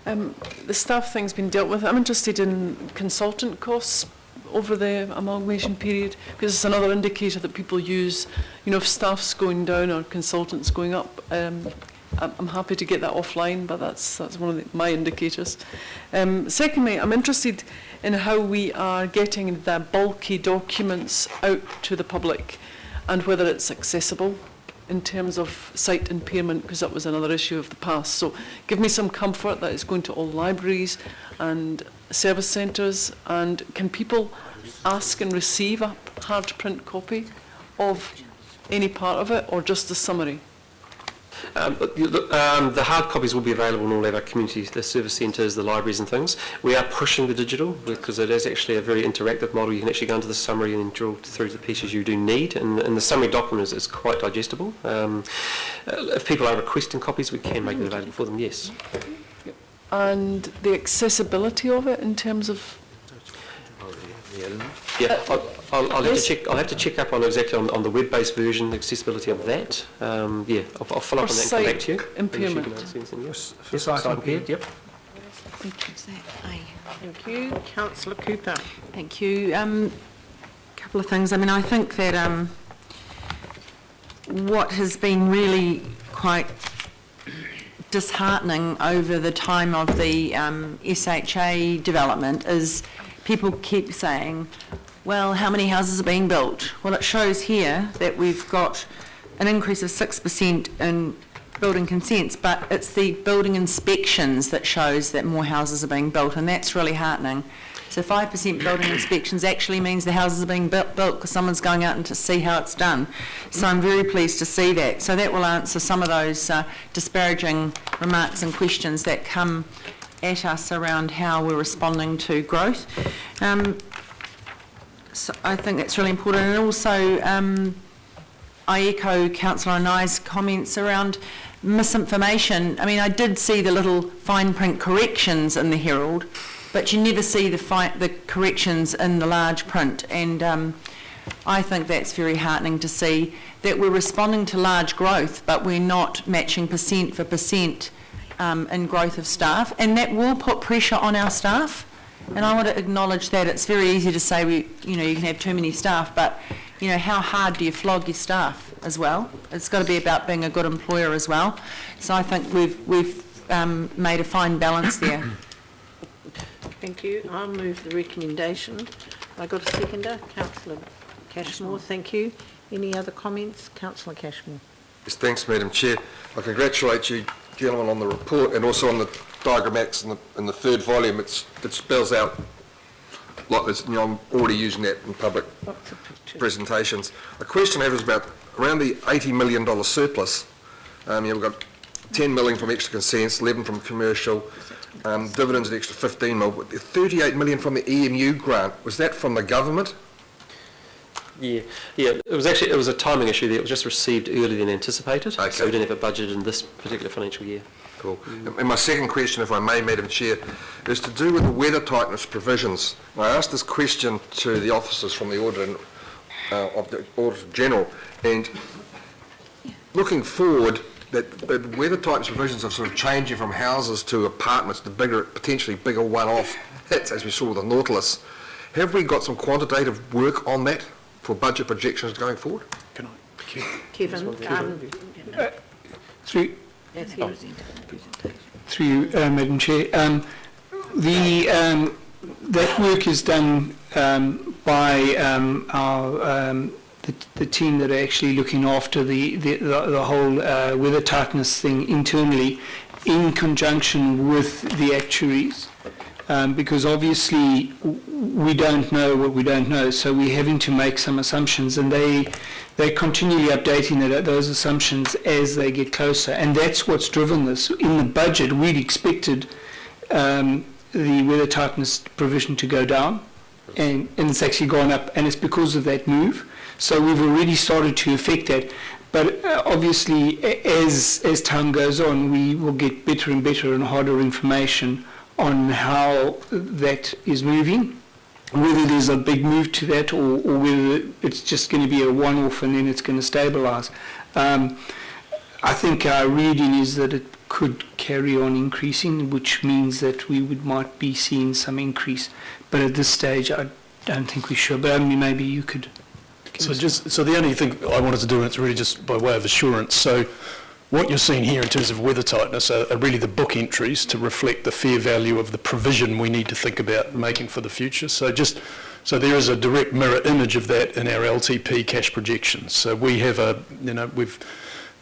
The staff thing's been dealt with. I'm interested in consultant costs over the amalgamation period, because it's another indicator that people use. You know, if staff's going down or consultants going up, I'm happy to get that offline, but that's one of my indicators. Secondly, I'm interested in how we are getting the bulky documents out to the public and whether it's accessible in terms of sight impairment, because that was another issue of the past. So give me some comfort that it's going to all libraries and service centres, and can people ask and receive a hard print copy of any part of it, or just the summary? The hard copies will be available in all of our communities, the service centres, the libraries and things. We are pushing the digital because it is actually a very interactive model. You can actually go into the summary and then drill through the pieces you do need, and the summary document is quite digestible. If people are requesting copies, we can make it available for them, yes. And the accessibility of it in terms of... Yeah, I'll have to check up on exactly on the web-based version, the accessibility of that. Yeah, I'll follow up on that and come back to you. Impairment. Yes, sight impaired, yep. Thank you. Councillor Cooper. Thank you. Couple of things. I mean, I think that what has been really quite disheartening over the time of the SHA development is people keep saying, well, how many houses are being built? Well, it shows here that we've got an increase of 6% in building consents, but it's the building inspections that shows that more houses are being built, and that's really heartening. So 5% building inspections actually means the houses are being built because someone's going out and to see how it's done. So I'm very pleased to see that. So that will answer some of those disparaging remarks and questions that come at us around how we're responding to growth. So I think that's really important. And also I echo Councillor Anai's comments around misinformation. I mean, I did see the little fine print corrections in the Herald, but you never see the corrections in the large print, and I think that's very heartening to see that we're responding to large growth, but we're not matching percent for percent in growth of staff, and that will put pressure on our staff. And I want to acknowledge that. It's very easy to say you can have too many staff, but how hard do you flog your staff as well? It's got to be about being a good employer as well. So I think we've made a fine balance there. Thank you. I'll move the recommendation. I got a seconder, Councillor Cashmore. Thank you. Any other comments, Councillor Cashmore? Yes, thanks, Madam Chair. I congratulate you, gentlemen, on the report and also on the diagrammatics in the third volume. It spells out like this. I'm already using that in public presentations. A question I have is about around the $80 million surplus. We've got 10 million from extra consents, 11 from commercial. Dividends an extra 15 million, 38 million from the EMU grant. Was that from the government? Yeah. It was a timing issue there. It was just received earlier than anticipated, okay. So we didn't have a budget in this particular financial year. Cool. And my second question, if I may, Madam Chair, is to do with the weather tightness provisions. I asked this question to the officers from the Auditor of the Auditor General, and looking forward, that weather tightness provisions are sort of changing from houses to apartments to potentially bigger one-off. That's as we saw with the Nautilus. Have we got some quantitative work on that for budget projections going forward? Can I? Kevin, through you, Madam Chair. That work is done by our the team that are actually looking after the whole weather tightness thing internally, in conjunction with the actuaries, because obviously we don't know what we don't know, so we're having to make some assumptions, and they're continually updating those assumptions as they get closer, and that's what's driven this. In the budget, we'd expected the weather tightness provision to go down, and it's actually gone up, and it's because of that move. So we've already started to affect that, but obviously as time goes on, we will get better and better and harder information on how that is moving, whether there's a big move to that or whether it's just going to be a one-off and then it's going to stabilise. I think our reading is that it could carry on increasing, which means that we might be seeing some increase. But at this stage, I don't think we should. But I mean, maybe you could. So the only thing I wanted to do, and it's really just by way of assurance, so what you're seeing here in terms of weather tightness are really the book entries to reflect the fair value of the provision we need to think about making for the future. So there is a direct mirror image of that in our LTP cash projections. So we have I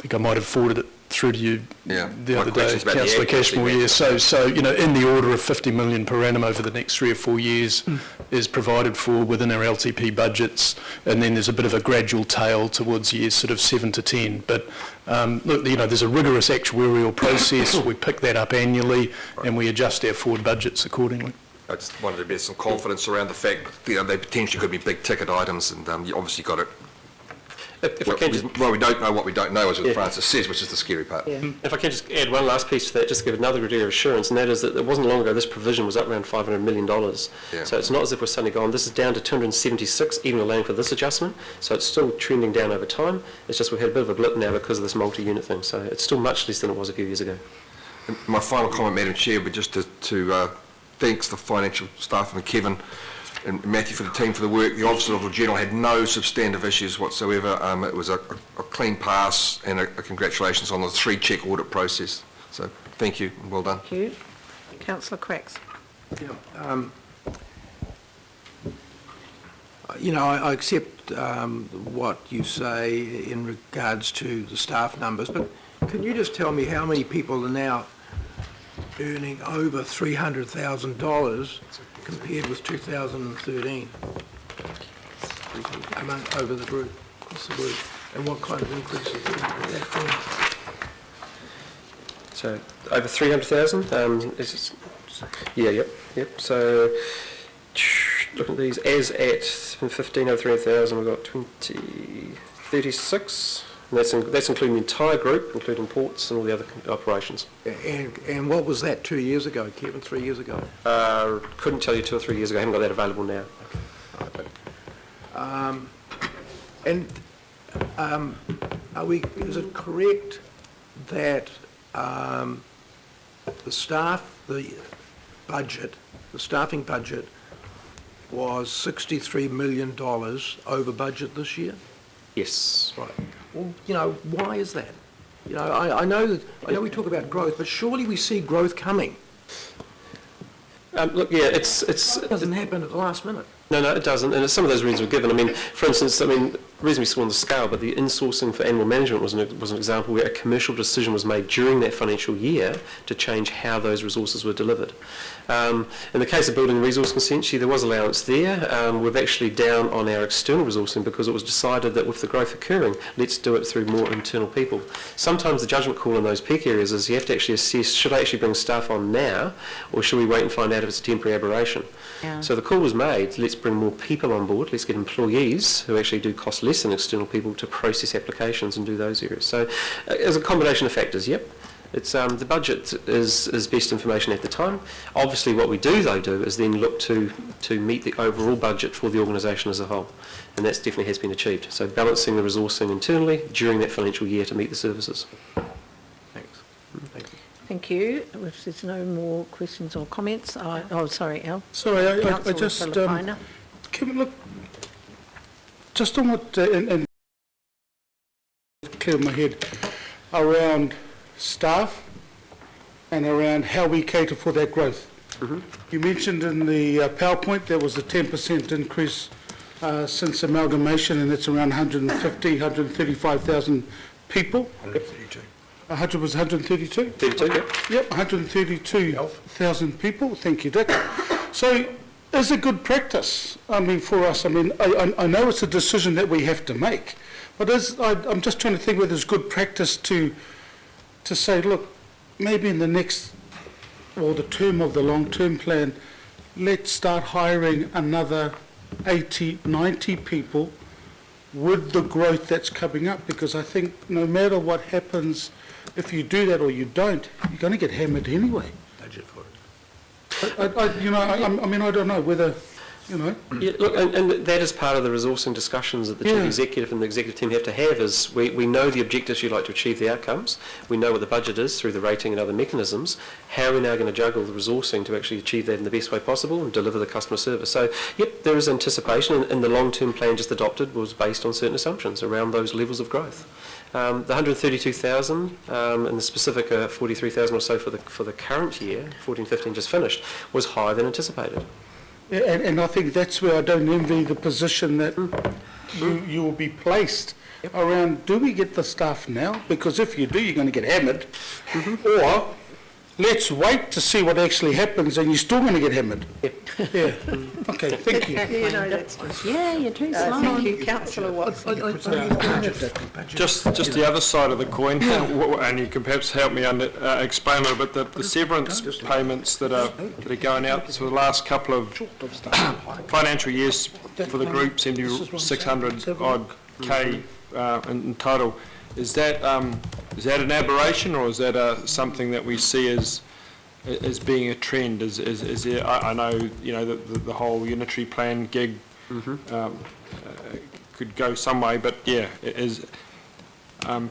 think I might have forwarded it through to you the other day, Councillor Cashmore. Yeah, so in the order of 50 million per annum over the next 3 or 4 years is provided for within our LTP budgets, and then there's a bit of a gradual tail towards years sort of 7 to 10. But look, there's a rigorous actuarial process. We pick that up annually, and we adjust our forward budgets accordingly. I just wanted to get some confidence around the fact they potentially could be big ticket items, and you obviously got it. We don't know what we don't know, as Francis says, which is the scary part. Yeah. If I can just add one last piece to that, just to give another degree of assurance, and that is that it wasn't long ago this provision was up around $500 million. Yeah. So it's not as if we're suddenly gone. This is down to 276, even allowing for this adjustment. So it's still trending down over time. It's just we've had a bit of a blip now because of this multi-unit thing. So it's still much less than it was a few years ago. And my final comment, Madam Chair, would just to thanks the financial staff and Kevin and Matthew for the team for the work. The Officer of the General had no substantive issues whatsoever. It was a clean pass, and a congratulations on the 3-check audit process. So thank you and well done. Thank you. Councillor Quacks. Yeah, I accept what you say in regards to the staff numbers, but can you just tell me how many people are now earning over $300,000 compared with 2013 over the group, across the group, and what kind of increases would that be? So over 300,000. Yep. So look at these. As at 15 over 300,000, we've got 36. And that's including the entire group, including ports and all the other operations. And what was that 2 years ago, Kevin, 3 years ago? Couldn't tell you 2 or 3 years ago. I haven't got that available now. Is it correct that the staffing budget was $63 million over budget this year? Yes. Right. Well, why is that? I know we talk about growth, but surely we see growth coming. Look, yeah, it doesn't happen at the last minute. No, it doesn't, and some of those reasons were given. I mean, for instance, reasonably small on the scale, but the insourcing for animal management was an example where a commercial decision was made during that financial year to change how those resources were delivered. In the case of building resource consent, there was allowance there. We're actually down on our external resourcing because it was decided that with the growth occurring, let's do it through more internal people. Sometimes the judgment call in those peak areas is you have to actually assess, should I actually bring staff on now, or should we wait and find out if it's a temporary aberration? Yeah. So the call was made, let's bring more people on board, let's get employees who actually do cost less than external people to process applications and do those areas. So as a combination of factors, yep. It's the budget is best information at the time. Obviously what we do is then look to meet the overall budget for the organisation as a whole, and that definitely has been achieved. So balancing the resourcing internally during that financial year to meet the services. Thanks. Thank you. Thank you. If there's no more questions or comments, sorry, Al. Sorry, I Councillor just, Filipina. Kevin, look, just on what, and clear my head, around staff and around how we cater for that growth. Mm-hmm. You mentioned in the PowerPoint there was a 10% increase since amalgamation, and it's around 135,000 people. 132. 132? 32, yep. Yep, 132,000 people. Thank you, Dick. So, is it good practice? I mean, for us, I know it's a decision that we have to make, but I'm just trying to think whether it's good practice to say, look, maybe in the next, or the term of the long-term plan, let's start hiring another 80, 90 people with the growth that's coming up, because I think no matter what happens, if you do that or you don't, you're going to get hammered anyway. Budget for it. I don't know whether, you know. Yeah, look, and that is part of the resourcing discussions that the chief executive and the executive team have to have. Is we know the objectives you'd like to achieve, the outcomes. We know what the budget is through the rating and other mechanisms. How are we now going to juggle the resourcing to actually achieve that in the best way possible and deliver the customer service? So, yep, there is anticipation, and the long-term plan just adopted was based on certain assumptions around those levels of growth. The 132,000 and the specific 43,000 or so for the current year, 14-15 just finished, was higher than anticipated. And I think that's where I don't envy the position that you will be placed around, do we get the staff now? Because if you do, you're going to get hammered. Or let's wait to see what actually happens and you're still going to get hammered. Yeah. Okay, thank you. You're too slow. Thank you, councillor Watson. Just the other side of the coin, and you can perhaps help me explain a little bit, the severance payments that are going out for the last couple of financial years for the group seem to be 600 odd K in total. Is that an aberration, or is that something that we see as being a trend? Is there, I know, you know, the whole unitary plan gig could go some way, but yeah,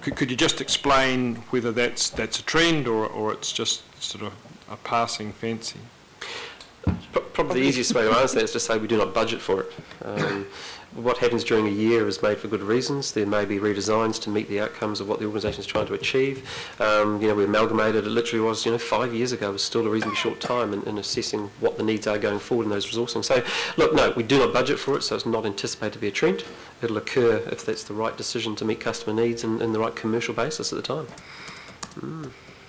could you just explain whether that's a trend or it's just sort of a passing fancy? Probably the easiest way to answer that is to say we do not budget for it. What happens during a year is made for good reasons. There may be redesigns to meet the outcomes of what the organisation is trying to achieve. We amalgamated, it literally was, 5 years ago, was still a reasonably short time in assessing what the needs are going forward in those resourcing. So, look, no, we do not budget for it, so it's not anticipated to be a trend. It'll occur if that's the right decision to meet customer needs and the right commercial basis at the time.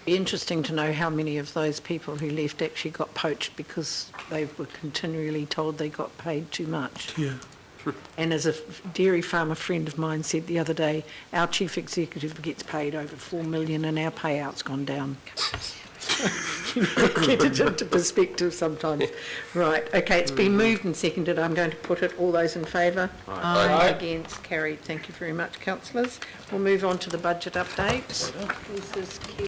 Be interesting to know how many of those people who left actually got poached because they were continually told they got paid too much. Yeah. And as a dairy farmer friend of mine said the other day, our chief executive gets paid over $4 million and our payout's gone down. Get it into perspective sometimes. Right, okay, it's been moved and seconded. I'm going to put it. All those in favour? Aye. Against? Carried. Thank you very much, councillors. We'll move on to the budget update. This is